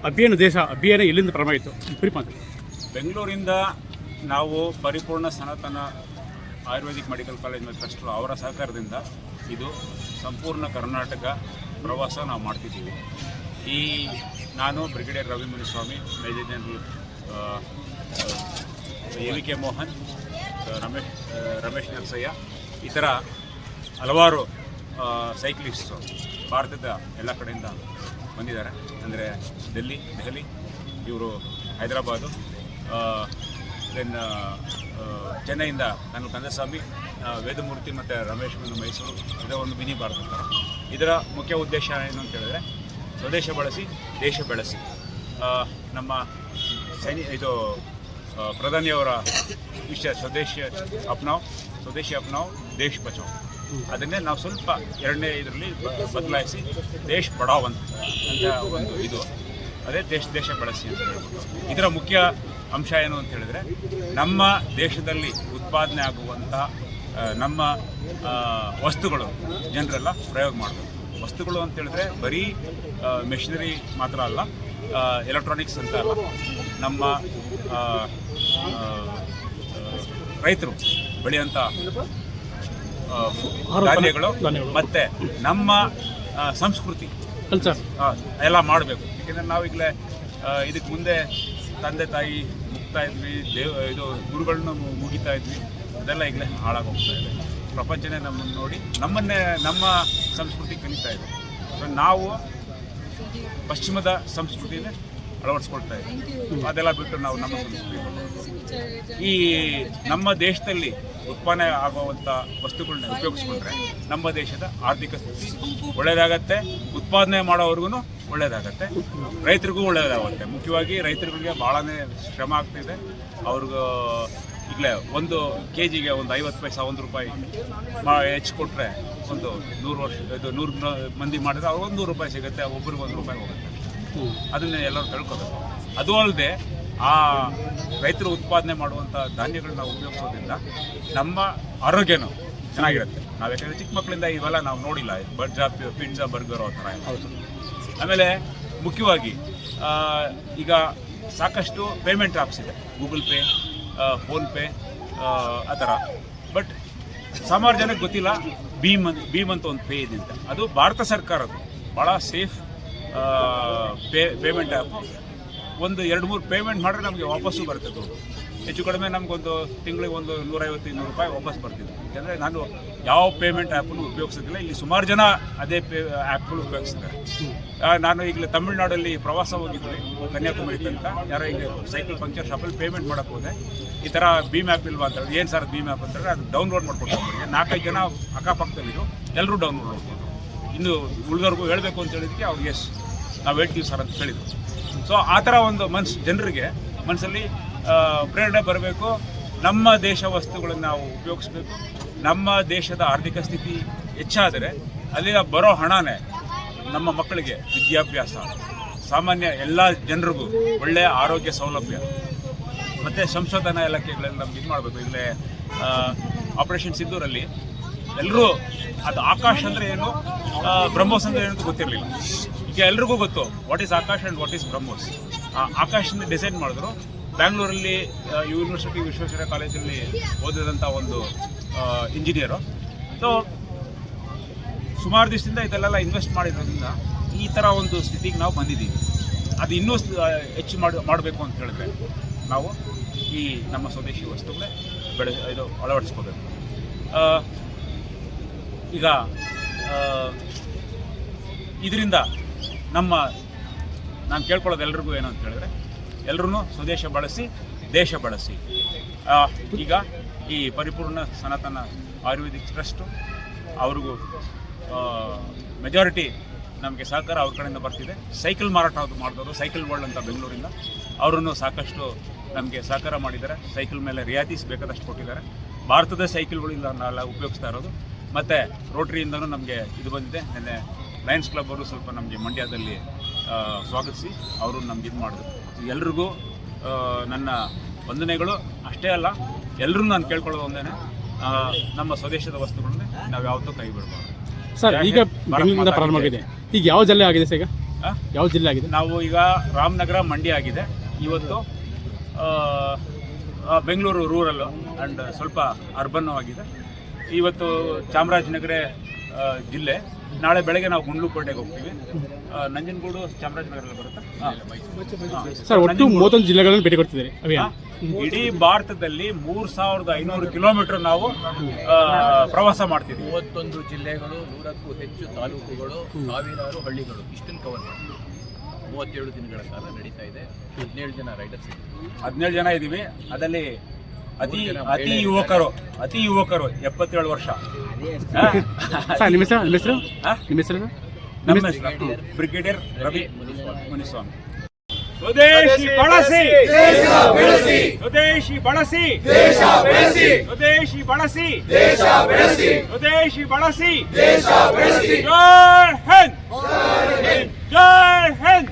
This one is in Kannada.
ಅಭಿಯಾನ ಎಲ್ಲಿಂದ ಪ್ರಾರಂಭ ಆಯಿತು? ಬೆಂಗಳೂರಿಂದ ನಾವು ಪರಿಪೂರ್ಣ ಸನಾತನ ಆಯುರ್ವೇದಿಕ್ ಮೆಡಿಕಲ್ ಕಾಲೇಜ್ ಮತ್ತು ಟ್ರಸ್ಟ್ ಅವರ ಸಹಕಾರದಿಂದ ಇದು ಸಂಪೂರ್ಣ ಕರ್ನಾಟಕ ಪ್ರವಾಸ ನಾವು ಮಾಡ್ತಿದ್ದೀವಿ. ನಾನು brigadier Ravi Muniswamy, major general A V K. Mohan, Ramesh Narasaiah, ಈ ಥರ ಹಲವಾರು ಸೈಕ್ಲಿಸ್ಟು ಭಾರತದ ಎಲ್ಲ ಕಡೆಯಿಂದ ಬಂದಿದ್ದಾರೆ. ಅಂದರೆ ದೆಹಲಿ, ಇವರು ಹೈದರಾಬಾದು, ದೆನ್ ಚೆನ್ನೈಯಿಂದ ನಾನು ಕಂದಸ್ವಾಮಿ, ವೇದಮೂರ್ತಿ ಮತ್ತು ರಮೇಶ್ ಬಂದು ಮೈಸೂರು. ಇದರ ಒಂದು ಮಿನಿ ಭಾರತ ಥರ. ಇದರ ಮುಖ್ಯ ಉದ್ದೇಶ ಏನು ಅಂತ ಹೇಳಿದ್ರೆ, ಸ್ವದೇಶ ಬಳಸಿ ದೇಶ ಬೆಳೆಸಿ. ನಮ್ಮ ಪ್ರಧಾನಿಯವರ ವಿಷಯ ಸ್ವದೇಶಿ ಅಪ್ನಾವ್ ದೇಶ್ ಬಚಾವ್. ಅದನ್ನೇ ನಾವು ಸ್ವಲ್ಪ ಎರಡನೇ ಇದರಲ್ಲಿ ಬದಲಾಯಿಸಿ ದೇಶ್ ಬಡಾವ್ ಅಂತ ಒಂದು ಇದು, ಅದೇ ದೇಶ ಬೆಳೆಸಿ ಅಂತ ಹೇಳ್ಬೋದು. ಇದರ ಮುಖ್ಯ ಅಂಶ ಏನು ಅಂತ ಹೇಳಿದ್ರೆ, ನಮ್ಮ ದೇಶದಲ್ಲಿ ಉತ್ಪಾದನೆ ಆಗುವಂಥ ನಮ್ಮ ವಸ್ತುಗಳು ಜನರೆಲ್ಲ ಪ್ರಯೋಗ ಮಾಡಬೇಕು. ವಸ್ತುಗಳು ಅಂತ ಹೇಳಿದ್ರೆ ಬರೀ ಮೆಷಿನರಿ ಮಾತ್ರ ಅಲ್ಲ, ಎಲೆಕ್ಟ್ರಾನಿಕ್ಸ್ ಅಂತ ಅಲ್ಲ, ನಮ್ಮ ರೈತರು ಬೆಳೆಯುವಂಥ ಧಾನ್ಯಗಳು ಮತ್ತು ನಮ್ಮ ಸಂಸ್ಕೃತಿ ಎಲ್ಲ ಮಾಡಬೇಕು. ಏಕೆಂದರೆ ನಾವೀಗಲೇ ಇದಕ್ಕೆ ಮುಂದೆ ತಂದೆ ತಾಯಿ ಮುಗ್ತಾ ಇದ್ವಿ, ಗುರುಗಳನ್ನ ಮುಗಿತಾ ಇದ್ವಿ. ಅದೆಲ್ಲ ಈಗಲೇ ಹಾಳಾಗೋಗ್ತಾ ಇದೆ. ಪ್ರಪಂಚನೇ ನಮ್ಮನ್ನು ನೋಡಿ ನಮ್ಮ ಸಂಸ್ಕೃತಿ ಕಲಿತಾ ಇದೆ. ಸೊ ನಾವು ಪಶ್ಚಿಮದ ಸಂಸ್ಕೃತಿನೇ ಅಳವಡಿಸ್ಕೊಳ್ತಾ ಇದ್ದೀವಿ. ಅದೆಲ್ಲ ಬಿಟ್ಟು ನಾವು ನಮ್ಮ ಸಂಸ್ಕೃತಿ, ಈ ನಮ್ಮ ದೇಶದಲ್ಲಿ ಉತ್ಪನ್ನ ಆಗುವಂಥ ವಸ್ತುಗಳನ್ನ ಉಪಯೋಗಿಸ್ಕೊಂಡ್ರೆ ನಮ್ಮ ದೇಶದ ಆರ್ಥಿಕ ಸ್ಥಿತಿ ಒಳ್ಳೆಯದಾಗತ್ತೆ, ಉತ್ಪಾದನೆ ಮಾಡೋವ್ರಿಗೂ ಒಳ್ಳೆಯದಾಗತ್ತೆ, ರೈತರಿಗೂ ಒಳ್ಳೆಯದಾಗುತ್ತೆ. ಮುಖ್ಯವಾಗಿ ರೈತರುಗಳಿಗೆ ಭಾಳನೇ ಶ್ರಮ ಆಗ್ತಿದೆ. ಅವ್ರಿಗೂ ಈಗಲೇ ಒಂದು ಕೆಜಿಗೆ ಒಂದು 50 ಪೈಸೆ, ₹1 ಹೆಚ್ಚು ಕೊಟ್ಟರೆ ಒಂದು 100 ಮಂದಿ ಮಾಡಿದ್ರೆ ಅವ್ರಿಗೆ ಒಂದು ₹100 ಸಿಗುತ್ತೆ, ಒಬ್ರಿಗೆ ₹1 ಹೋಗುತ್ತೆ. ಅದನ್ನೇ ಎಲ್ಲರೂ ತಿಳ್ಕೋಬೇಕು. ಅದು ಅಲ್ಲದೆ ಆ ರೈತರು ಉತ್ಪಾದನೆ ಮಾಡುವಂಥ ಧಾನ್ಯಗಳನ್ನ ಉಪಯೋಗಿಸೋದ್ರಿಂದ ನಮ್ಮ ಆರೋಗ್ಯನೂ ಚೆನ್ನಾಗಿರುತ್ತೆ. ನಾವು ಯಾಕಂದರೆ ಚಿಕ್ಕ ಮಕ್ಕಳಿಂದ ಇವೆಲ್ಲ ನಾವು ನೋಡಿಲ್ಲ, ಪಿಜ್ಜಾ ಬರ್ಗರ್ ಆ ಥರ. ಆಮೇಲೆ ಮುಖ್ಯವಾಗಿ ಈಗ ಸಾಕಷ್ಟು ಪೇಮೆಂಟ್ ಆ್ಯಪ್ಸ್ ಇದೆ, ಗೂಗಲ್ ಪೇ, ಫೋನ್ಪೇ ಆ ಥರ. ಬಟ್ ಸುಮಾರು ಜನಕ್ಕೆ ಗೊತ್ತಿಲ್ಲ ಭೀಮ್ ಅಂತ ಒಂದು ಪೇ ಇದೆ ಅಂತ. ಅದು ಭಾರತ ಸರ್ಕಾರದ್ದು ಭಾಳ ಸೇಫ್ ಪೇಮೆಂಟ್ ಆ್ಯಪ್. ಒಂದು 2-3 ಪೇಮೆಂಟ್ ಮಾಡಿದ್ರೆ ನಮಗೆ ವಾಪಸ್ಸು ಬರ್ತದೆ. ಹೆಚ್ಚು ಕಡಿಮೆ ನಮಗೊಂದು ತಿಂಗಳಿಗೆ ಒಂದು ₹150-200 ವಾಪಸ್ ಬರ್ತಿದ್ದೆ. ಯಾಕೆಂದರೆ ನಾನು ಯಾವ ಪೇಮೆಂಟ್ ಆ್ಯಪನ್ನು ಉಪಯೋಗಿಸೋದಿಲ್ಲ. ಇಲ್ಲಿ ಸುಮಾರು ಜನ ಅದೇ ಆ್ಯಪ್ಗಳು ಉಪಯೋಗಿಸ್ತಾರೆ. ನಾನು ಈಗಲೇ ತಮಿಳ್ನಾಡಲ್ಲಿ ಪ್ರವಾಸ ಹೋಗಿದ್ವಿ, ಕನ್ಯಾಕುಮಾರಿ ತನಕ. ಯಾರೋ ಈಗ ಸೈಕಲ್ ಪಂಕ್ಚರ್ ಶಾಪಲ್ಲಿ ಪೇಮೆಂಟ್ ಮಾಡೋಕ್ಕೆ ಹೋದೆ. ಈ ಥರ ಭೀಮ್ ಆ್ಯಪ್ ಇಲ್ವಾ ಅಂತ ಹೇಳಿ, ಏನು ಸರ್ ಭೀಮ್ ಆ್ಯಪ್ ಅಂತಂದರೆ ಅದು ಡೌನ್ಲೋಡ್ ಮಾಡ್ಕೊಂಡು ಹೋಗ್ಬಿಟ್ಟು 4-5 ಜನ ಅಕ್ಕಪಕ್ಕದಲ್ಲಿದ್ರು, ಎಲ್ಲರೂ ಡೌನ್ಲೋಡ್ ಮಾಡ್ಕೊಂಡು. ಇನ್ನು ಉಳಿದವ್ರಿಗೂ ಹೇಳಬೇಕು ಅಂತ ಹೇಳಿದಕ್ಕೆ ಅವ್ರು ನಾವು ಹೇಳ್ತೀವಿ ಸರ್ ಅಂತ ಹೇಳಿದ್ರು. ಸೊ ಆ ಥರ ಒಂದು ಜನರಿಗೆ ಮನಸ್ಸಲ್ಲಿ ಪ್ರೇರಣೆ ಬರಬೇಕು. ನಮ್ಮ ದೇಶ ವಸ್ತುಗಳನ್ನು ನಾವು ಉಪಯೋಗಿಸ್ಬೇಕು. ನಮ್ಮ ದೇಶದ ಆರ್ಥಿಕ ಸ್ಥಿತಿ ಹೆಚ್ಚಾದರೆ ಅಲ್ಲಿನ ಬರೋ ಹಣನೇ ನಮ್ಮ ಮಕ್ಕಳಿಗೆ ವಿದ್ಯಾಭ್ಯಾಸ, ಸಾಮಾನ್ಯ ಎಲ್ಲ ಜನರಿಗೂ ಒಳ್ಳೆಯ ಆರೋಗ್ಯ ಸೌಲಭ್ಯ ಮತ್ತು ಸಂಶೋಧನಾ ಇಲಾಖೆಗಳೆಲ್ಲ ನಮ್ಗೆ ಇದು ಮಾಡಬೇಕು. ಇಲ್ಲೇ ಆಪರೇಷನ್ ಸಿಂಧೂರಲ್ಲಿ ಎಲ್ಲರೂ ಅದು ಆಕಾಶ್ ಅಂದರೆ ಏನು, ಬ್ರಹ್ಮೋಸ್ ಅಂದರೆ ಏನು ಗೊತ್ತಿರಲಿಲ್ಲ. ಈಗ ಎಲ್ರಿಗೂ ಗೊತ್ತು what is Akash and what is BrahMos. ಆಕಾಶನ ಡಿಸೈನ್ ಮಾಡಿದ್ರು. ಬ್ಯಾಂಗ್ಳೂರಲ್ಲಿ ಯೂನಿವರ್ಸಿಟಿ ವಿಶ್ವೇಶ್ವರಯ್ಯ ಕಾಲೇಜಲ್ಲಿ ಓದಿದಂಥ ಒಂದು ಇಂಜಿನಿಯರು. ಸೊ ಸುಮಾರು ದಿವಸದಿಂದ ಇದೆಲ್ಲ ಇನ್ವೆಸ್ಟ್ ಮಾಡಿರೋದ್ರಿಂದ ಈ ಥರ ಒಂದು ಸ್ಥಿತಿಗೆ ನಾವು ಬಂದಿದ್ದೀವಿ. ಅದು ಇನ್ನೂ ಹೆಚ್ಚು ಮಾಡಬೇಕು ಅಂತ ಹೇಳಿದ್ರೆ ನಾವು ಈ ನಮ್ಮ ಸ್ವದೇಶಿ ವಸ್ತುಗಳೇ ಅಳವಡಿಸ್ಕೋಬೇಕು. ಈಗ ಇದರಿಂದ ನಾನು ಕೇಳ್ಕೊಳ್ಳೋದು ಎಲ್ರಿಗೂ ಏನು ಅಂತ ಹೇಳಿದ್ರೆ, ಎಲ್ಲರೂ ಸ್ವದೇಶ ಬಳಸಿ ದೇಶ ಬಳಸಿ. ಈಗ ಈ ಪರಿಪೂರ್ಣ ಸನಾತನ ಆಯುರ್ವೇದಿಕ್ ಟ್ರಸ್ಟು ಅವ್ರಿಗೂ ಮೆಜಾರಿಟಿ ನಮಗೆ ಸಹಕಾರ ಅವ್ರ ಕಡೆಯಿಂದ ಬರ್ತಿದೆ. ಸೈಕಲ್ ಮಾರಾಟ ಮಾಡಿದವರು ಸೈಕಲ್ ವರ್ಲ್ಡ್ ಅಂತ ಬೆಂಗಳೂರಿಂದ, ಅವರನ್ನು ಸಾಕಷ್ಟು ನಮಗೆ ಸಹಕಾರ ಮಾಡಿದ್ದಾರೆ. ಸೈಕಲ್ ಮೇಲೆ ರಿಯಾಯಿತಿ ಬೇಕಾದಷ್ಟು ಕೊಟ್ಟಿದ್ದಾರೆ. ಭಾರತದ ಸೈಕಲ್ಗಳಿಂದ ನಾವೆಲ್ಲ ಉಪಯೋಗಿಸ್ತಾ ಇರೋದು. ಮತ್ತು ರೋಟ್ರಿಯಿಂದನೂ ನಮಗೆ ಇದು ಬಂದಿದೆ. ನಿನ್ನೆ ಲಯನ್ಸ್ ಕ್ಲಬ್ ಅವರು ಸ್ವಲ್ಪ ನಮಗೆ ಮಂಡ್ಯದಲ್ಲಿ ಸ್ವಾಗತಿಸಿ ಅವರು ನಮ್ಗೆ ಇದು ಮಾಡಿದ್ರು. ಎಲ್ರಿಗೂ ನನ್ನ ವಂದನೆಗಳು. ಅಷ್ಟೇ ಅಲ್ಲ, ಎಲ್ಲರೂ ನಾನು ಕೇಳ್ಕೊಳ್ಳೋದು ಒಂದೇ, ನಮ್ಮ ಸ್ವದೇಶದ ವಸ್ತುಗಳನ್ನೇ ನಾವು ಯಾವತ್ತೂ ಕೈ ಬಿಡಬಾರ್ದು. ಸರ್, ಈಗ ಬೆಂಗಳೂರಿಂದ ಪ್ರಾರಂಭ ಆಗಿದೆ. ಈಗ ಯಾವ ಜಿಲ್ಲೆ ಆಗಿದೆ ಸರ್? ಈಗ ಯಾವ ಜಿಲ್ಲೆ ಆಗಿದೆ? ನಾವು ಈಗ ರಾಮನಗರ, ಮಂಡ್ಯ ಆಗಿದೆ. ಇವತ್ತು ಬೆಂಗಳೂರು ರೂರಲ್ಲು ಆ್ಯಂಡ್ ಸ್ವಲ್ಪ ಅರ್ಬನ್ನು ಆಗಿದೆ. ಇವತ್ತು ಚಾಮರಾಜನಗರ ಜಿಲ್ಲೆ. ನಾಳೆ ಬೆಳಗ್ಗೆ ನಾವು ಗುಂಡ್ಲುಪೇಟೆಗೆ ಹೋಗ್ತೀವಿ. ನಂಜನಗೂಡು ಚಾಮರಾಜನಗರ ಬರುತ್ತಾ? ಸರ್, ಒಟ್ಟು 31 ಜಿಲ್ಲೆಗಳನ್ನು ಭೇಟಿ ಕೊಡ್ತಿದ್ದೀರಿ ಅಭಿಯಾನ. ಇಡೀ ಭಾರತದಲ್ಲಿ 3500 ಕಿಲೋಮೀಟರ್ ನಾವು ಪ್ರವಾಸ ಮಾಡ್ತೀವಿ. 31 ಜಿಲ್ಲೆಗಳು, 100ಕ್ಕೂ ಹೆಚ್ಚು ತಾಲೂಕುಗಳು, ಸಾವಿರಾರು ಹಳ್ಳಿಗಳು, ಇಷ್ಟನ್ನು ಕವರ್ ಮಾಡ್ತೀವಿ. 37 ದಿನಗಳ ಕಾಲ ನಡೀತಾ ಇದೆ. 17 ಜನ ರೈಡರ್ಸ್ ಇದ್ದೀವಿ. 17 ಜನ ಇದ್ದೀವಿ. ಅದರಲ್ಲಿ ಅತಿ ಯುವಕರು 77 ವರ್ಷ. ಸರ್, ನಿಮ್ಮ ಹೆಸರು? ನಮ್ಮ ಹೆಸರು ಬ್ರಿಗೇಡಿಯರ್ ರವಿ ಮುನಿಸ್ವಾಮಿ. ಸ್ವದೇಶಿ ಬಳಸಿ ದೇಶ ಬೆಳೆಸಿ, ಸ್ವದೇಶಿ ಬಳಸಿ ದೇಶ ಬೆಳೆಸಿ, ಸ್ವದೇಶಿ ಬಳಸಿ ದೇಶ ಬೆಳೆಸಿ, ಸ್ವದೇಶಿ ಬಳಸಿ ದೇಶ ಬೆಳೆಸಿ. ಜೈ ಹಿಂದ್, ಜೈ ಹಿಂದ್.